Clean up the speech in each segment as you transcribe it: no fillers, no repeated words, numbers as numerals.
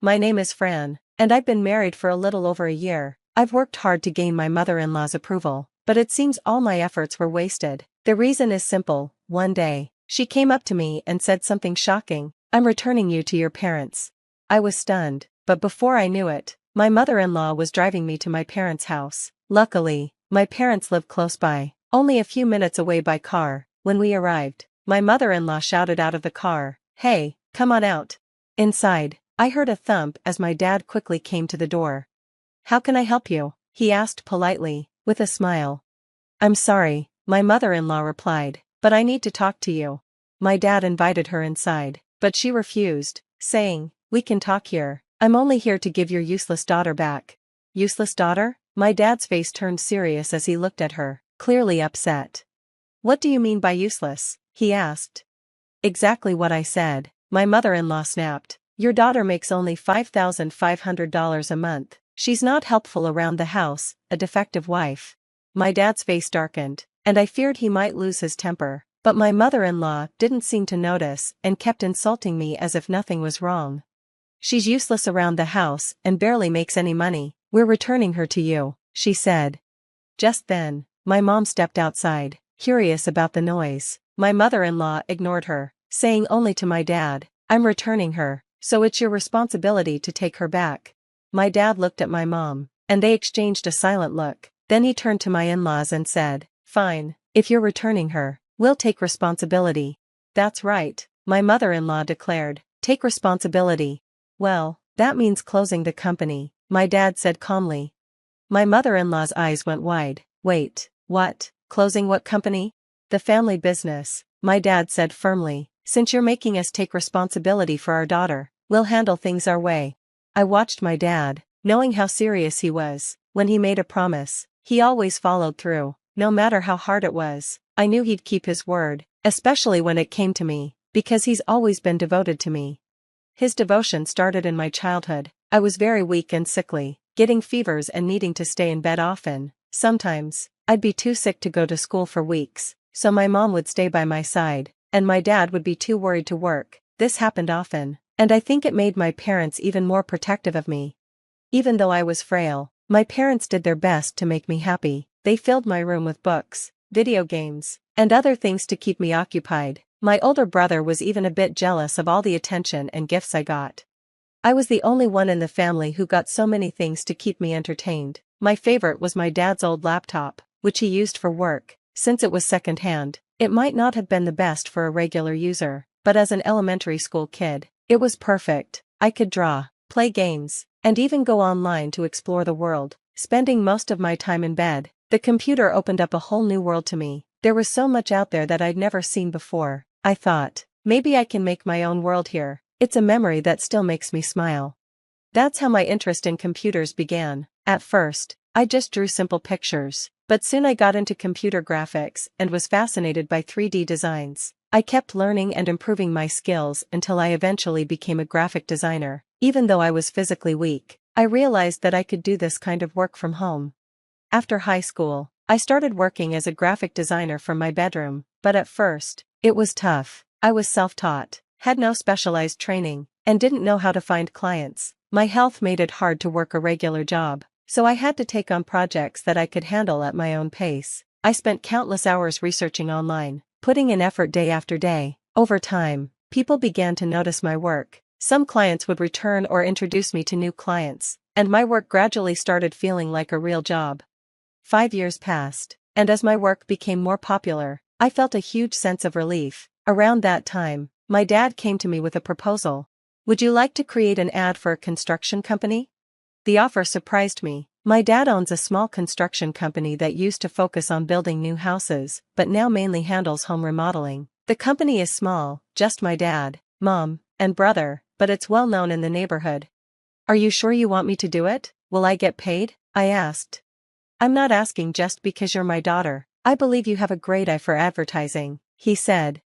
My name is Fran, and I've been married for a little over a year. I've worked hard to gain my mother-in-law's approval, but it seems all my efforts were wasted. The reason is simple. One day, she came up to me and said something shocking. I'm returning you to your parents. I was stunned, but before I knew it, my mother-in-law was driving me to my parents' house. Luckily, my parents live close by, only a few minutes away by car. When we arrived, my mother-in-law shouted out of the car, "Hey, come on out." Inside, I heard a thump as my dad quickly came to the door. "How can I help you?" he asked politely, with a smile. "I'm sorry," my mother-in-law replied, "but I need to talk to you." My dad invited her inside, but she refused, saying, "We can talk here. I'm only here to give your useless daughter back." Useless daughter? My dad's face turned serious as he looked at her, clearly upset. "What do you mean by useless?" he asked. "Exactly what I said," my mother-in-law snapped. "Your daughter makes only $5,500 a month. She's not helpful around the house, a defective wife." My dad's face darkened, and I feared he might lose his temper, but my mother-in-law didn't seem to notice and kept insulting me as if nothing was wrong. "She's useless around the house and barely makes any money. We're returning her to you," she said. Just then, my mom stepped outside, curious about the noise. My mother-in-law ignored her, saying only to my dad, "I'm returning her, so it's your responsibility to take her back." My dad looked at my mom, and they exchanged a silent look. Then he turned to my in-laws and said, "Fine, if you're returning her, we'll take responsibility." "That's right," my mother-in-law declared, "take responsibility." "Well, that means closing the company," my dad said calmly. My mother-in-law's eyes went wide. "Wait, what? Closing what company?" "The family business," my dad said firmly. "Since you're making us take responsibility for our daughter, we'll handle things our way." I watched my dad, knowing how serious he was. When he made a promise, he always followed through, no matter how hard it was. I knew he'd keep his word, especially when it came to me, because he's always been devoted to me. His devotion started in my childhood. I was very weak and sickly, getting fevers and needing to stay in bed often. Sometimes, I'd be too sick to go to school for weeks, so my mom would stay by my side, and my dad would be too worried to work. This happened often, and I think it made my parents even more protective of me. Even though I was frail, my parents did their best to make me happy. They filled my room with books, video games, and other things to keep me occupied. My older brother was even a bit jealous of all the attention and gifts I got. I was the only one in the family who got so many things to keep me entertained. My favorite was my dad's old laptop, which he used for work. Since it was second-hand, it might not have been the best for a regular user, but as an elementary school kid, it was perfect. I could draw, play games, and even go online to explore the world. Spending most of my time in bed, the computer opened up a whole new world to me. There was so much out there that I'd never seen before. I thought, maybe I can make my own world here. It's a memory that still makes me smile. That's how my interest in computers began. At first, I just drew simple pictures, but soon I got into computer graphics and was fascinated by 3D designs. I kept learning and improving my skills until I eventually became a graphic designer. Even though I was physically weak, I realized that I could do this kind of work from home. After high school, I started working as a graphic designer from my bedroom, but at first, it was tough. I was self-taught, had no specialized training, and didn't know how to find clients. My health made it hard to work a regular job, so I had to take on projects that I could handle at my own pace. I spent countless hours researching online, putting in effort day after day. Over time, people began to notice my work. Some clients would return or introduce me to new clients, and my work gradually started feeling like a real job. 5 years passed, and as my work became more popular, I felt a huge sense of relief. Around that time, my dad came to me with a proposal. "Would you like to create an ad for a construction company?" The offer surprised me. My dad owns a small construction company that used to focus on building new houses, but now mainly handles home remodeling. The company is small, just my dad, mom, and brother, but it's well known in the neighborhood. "Are you sure you want me to do it? Will I get paid?" I asked. "I'm not asking just because you're my daughter. I believe you have a great eye for advertising," he said.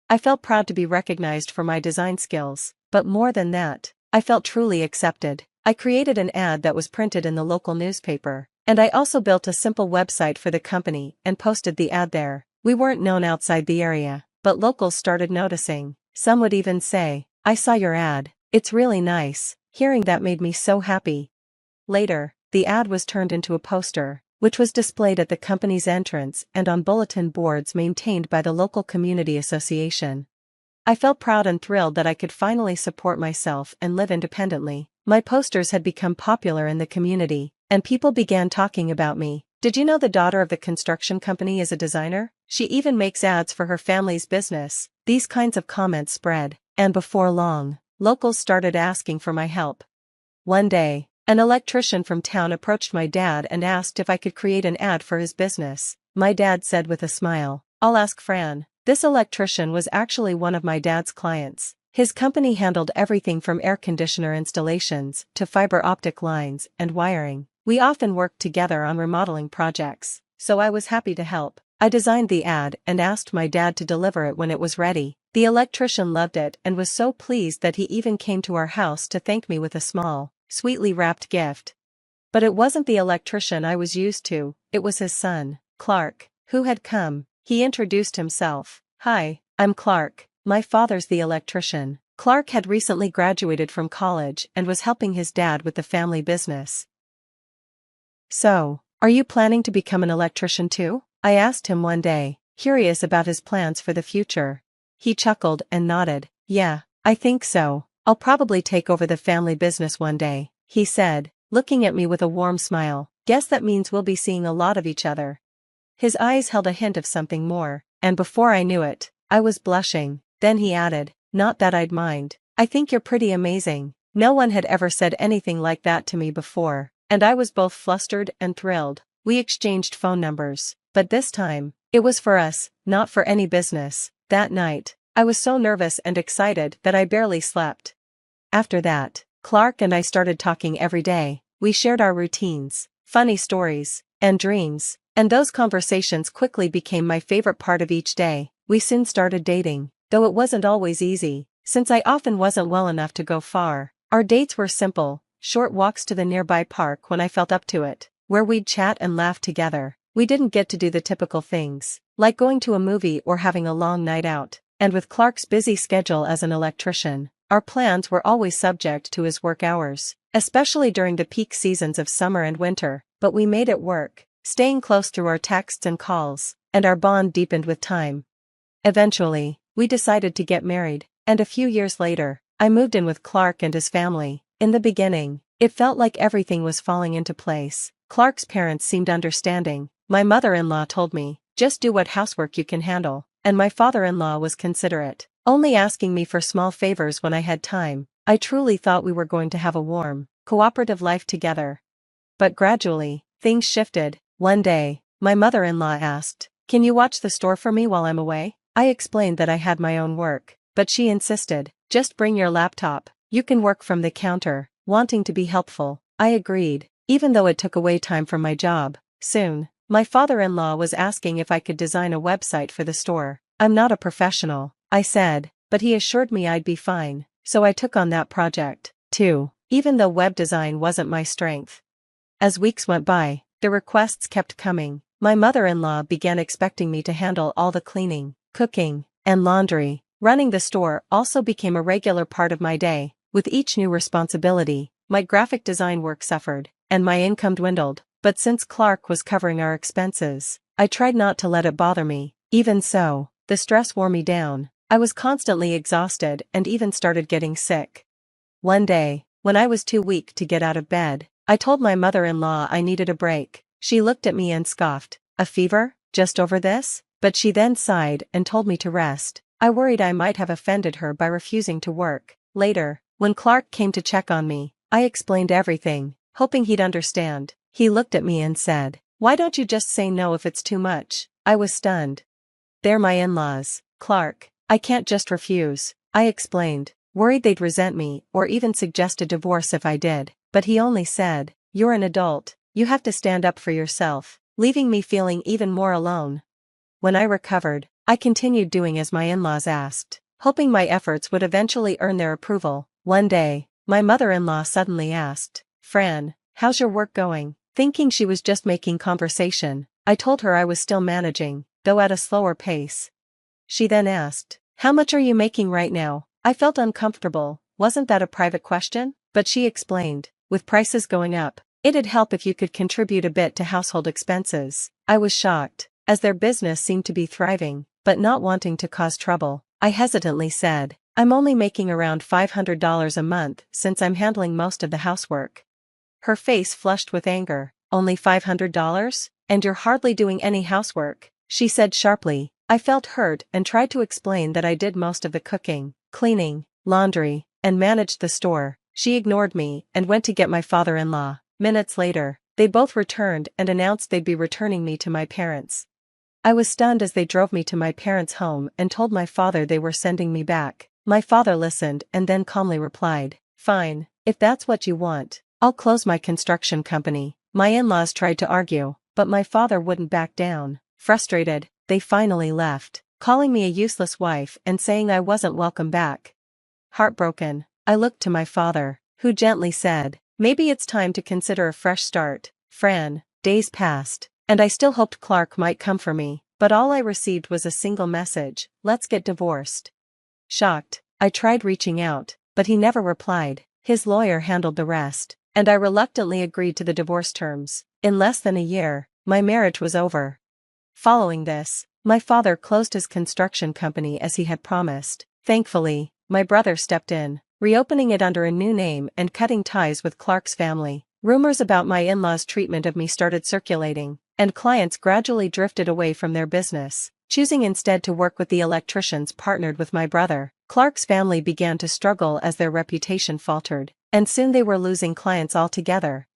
I felt proud to be recognized for my design skills, but more than that, I felt truly accepted. I created an ad that was printed in the local newspaper, and I also built a simple website for the company and posted the ad there. We weren't known outside the area, but locals started noticing. Some would even say, "I saw your ad. It's really nice." Hearing that made me so happy. Later, the ad was turned into a poster, which was displayed at the company's entrance and on bulletin boards maintained by the local community association. I felt proud and thrilled that I could finally support myself and live independently. My posters had become popular in the community, and people began talking about me. Did you know the daughter of the construction company is a designer? She even makes ads for her family's business. These kinds of comments spread, and before long, locals started asking for my help. One day, an electrician from town approached my dad and asked if I could create an ad for his business. My dad said with a smile, "I'll ask Fran." This electrician was actually one of my dad's clients. His company handled everything from air conditioner installations to fiber optic lines and wiring. We often worked together on remodeling projects, so I was happy to help. I designed the ad and asked my dad to deliver it when it was ready. The electrician loved it and was so pleased that he even came to our house to thank me with a small, sweetly wrapped gift. But it wasn't the electrician I was used to, it was his son, Clark, who had come. He introduced himself. "Hi, I'm Clark. My father's the electrician." Clark had recently graduated from college and was helping his dad with the family business. "So, are you planning to become an electrician too?" I asked him one day, curious about his plans for the future. He chuckled and nodded. "Yeah, I think so. I'll probably take over the family business one day," he said, looking at me with a warm smile. "Guess that means we'll be seeing a lot of each other." His eyes held a hint of something more, and before I knew it, I was blushing. Then he added, "Not that I'd mind. I think you're pretty amazing." No one had ever said anything like that to me before, and I was both flustered and thrilled. We exchanged phone numbers, but this time, it was for us, not for any business. That night, I was so nervous and excited that I barely slept. After that, Clark and I started talking every day. We shared our routines, funny stories, and dreams. And those conversations quickly became my favorite part of each day. We soon started dating, though it wasn't always easy, since I often wasn't well enough to go far. Our dates were simple, short walks to the nearby park when I felt up to it, where we'd chat and laugh together. We didn't get to do the typical things, like going to a movie or having a long night out, and with Clark's busy schedule as an electrician, our plans were always subject to his work hours, especially during the peak seasons of summer and winter, but we made it work, staying close through our texts and calls, and our bond deepened with time. Eventually, we decided to get married, and a few years later, I moved in with Clark and his family. In the beginning, it felt like everything was falling into place. Clark's parents seemed understanding. My mother-in-law told me, "Just do what housework you can handle," and my father-in-law was considerate, only asking me for small favors when I had time. I truly thought we were going to have a warm, cooperative life together. But gradually, things shifted. One day, my mother-in-law asked, "Can you watch the store for me while I'm away?" I explained that I had my own work, but she insisted, "Just bring your laptop, you can work from the counter." Wanting to be helpful, I agreed, even though it took away time from my job. Soon, my father-in-law was asking if I could design a website for the store. "I'm not a professional," I said, but he assured me I'd be fine, so I took on that project, too, even though web design wasn't my strength. As weeks went by, the requests kept coming. My mother-in-law began expecting me to handle all the cleaning, cooking, and laundry. Running the store also became a regular part of my day. With each new responsibility, my graphic design work suffered, and my income dwindled. But since Clark was covering our expenses, I tried not to let it bother me. Even so, the stress wore me down. I was constantly exhausted and even started getting sick. One day, when I was too weak to get out of bed, I told my mother-in-law I needed a break. She looked at me and scoffed. "A fever? Just over this?" But she then sighed and told me to rest. I worried I might have offended her by refusing to work. Later, when Clark came to check on me, I explained everything, hoping he'd understand. He looked at me and said, "Why don't you just say no if it's too much?" I was stunned. "They're my in-laws, Clark. I can't just refuse," I explained, worried they'd resent me or even suggest a divorce if I did. But he only said, "You're an adult, you have to stand up for yourself," leaving me feeling even more alone. When I recovered, I continued doing as my in-laws asked, hoping my efforts would eventually earn their approval. One day, my mother-in-law suddenly asked, "Fran, how's your work going?" Thinking she was just making conversation, I told her I was still managing, though at a slower pace. She then asked, "How much are you making right now?" I felt uncomfortable. Wasn't that a private question? But she explained, with prices going up, it'd help if you could contribute a bit to household expenses. I was shocked, as their business seemed to be thriving, but not wanting to cause trouble. I hesitantly said, I'm only making around $500 a month since I'm handling most of the housework. Her face flushed with anger. Only $500? And you're hardly doing any housework, she said sharply. I felt hurt and tried to explain that I did most of the cooking, cleaning, laundry, and managed the store. She ignored me and went to get my father-in-law. Minutes later, they both returned and announced they'd be returning me to my parents. I was stunned as they drove me to my parents' home and told my father they were sending me back. My father listened and then calmly replied, Fine, if that's what you want, I'll close my construction company. My in-laws tried to argue, but my father wouldn't back down. Frustrated, they finally left, calling me a useless wife and saying I wasn't welcome back. Heartbroken, I looked to my father, who gently said, Maybe it's time to consider a fresh start, Fran. Days passed, and I still hoped Clark might come for me, but all I received was a single message, let's get divorced. Shocked, I tried reaching out, but he never replied. His lawyer handled the rest, and I reluctantly agreed to the divorce terms. In less than a year, my marriage was over. Following this, my father closed his construction company as he had promised. Thankfully, my brother stepped in, reopening it under a new name and cutting ties with Clark's family. Rumors about my in-laws' treatment of me started circulating, and clients gradually drifted away from their business, choosing instead to work with the electricians partnered with my brother. Clark's family began to struggle as their reputation faltered, and soon they were losing clients altogether.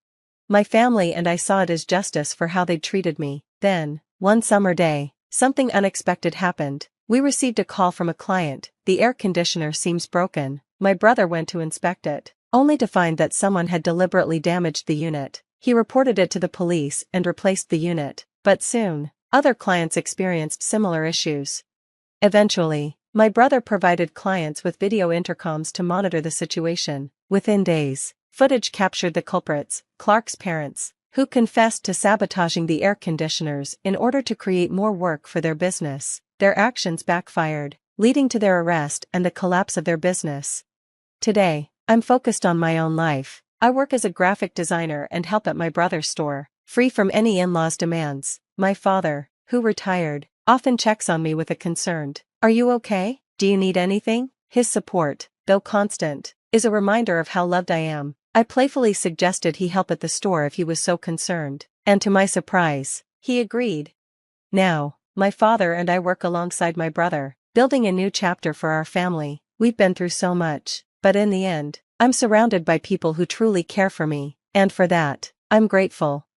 My family and I saw it as justice for how they'd treated me. Then, one summer day, something unexpected happened. We received a call from a client, the air conditioner seems broken. My brother went to inspect it, only to find that someone had deliberately damaged the unit. He reported it to the police and replaced the unit, but soon, other clients experienced similar issues. Eventually, my brother provided clients with video intercoms to monitor the situation. Within days, footage captured the culprits, Clark's parents, who confessed to sabotaging the air conditioners in order to create more work for their business. Their actions backfired, leading to their arrest and the collapse of their business. Today, I'm focused on my own life. I work as a graphic designer and help at my brother's store, free from any in-laws' demands. My father, who retired, often checks on me with a concerned, "Are you okay? Do you need anything?" His support, though constant, is a reminder of how loved I am. I playfully suggested he help at the store if he was so concerned, and to my surprise, he agreed. Now, my father and I work alongside my brother, building a new chapter for our family. We've been through so much, but in the end, I'm surrounded by people who truly care for me, and for that, I'm grateful.